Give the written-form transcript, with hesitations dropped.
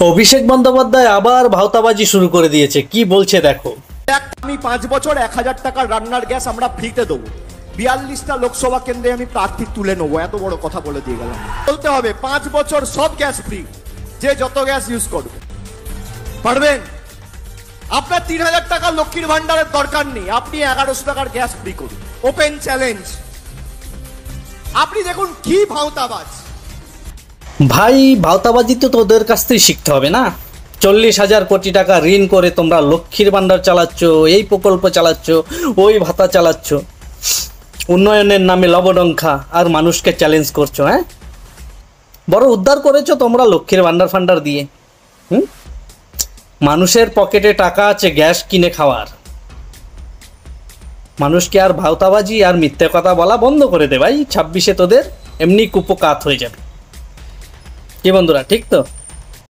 অভিষেক বন্দ্যোপাধ্যায় আবার ভাওতাবাজি শুরু করে দিয়েছে, কি বলছে দেখো। আমি 5 বছর 1000 টাকার রান্নার গ্যাস আমরা ফ্রিতে দেবো, 42টা লোকসভা কেন্দ্রে আমি প্রার্থী তুলে নেবো, এত বড় কথা বলে দিয়ে গেলাম। বলতে হবে 5 বছর সব গ্যাস ফ্রি, যে যত গ্যাস ইউজ করবে। পারবেন? আপনার 3000 টাকা লক্ষ্মীর ভান্ডারের দরকার নেই, আপনি 1100 টাকার গ্যাস ফ্রি করুন। Open challenge. আপনি দেখুন কি ভাওতাবাজ। ভাই ভাওতাবাজি তো তোদের কাছ থেকে শিখতে হবে না। 40,000 কোটি টাকা ঋণ করে তোমরা লক্ষ্মীর ভান্ডার চালাচ্ছ, এই প্রকল্প চালাচ্ছ, ওই ভাতা চালাচ্ছ, উন্নয়নের নামে লবডঙ্কা, আর মানুষকে চ্যালেঞ্জ করছো। হ্যাঁ, বড় উদ্ধার করেছো তোমরা লক্ষ্মীর ভান্ডার ফান্ডার দিয়ে। মানুষের পকেটে টাকা আছে গ্যাস কিনে খাওয়ার। মানুষকে আর ভাওতাবাজি আর মিথ্যে কথা বলা বন্ধ করে দে ভাই। 26-এ তোদের এমনি কুপকাত হয়ে যাবে। কি বন্ধুরা, ঠিক তো?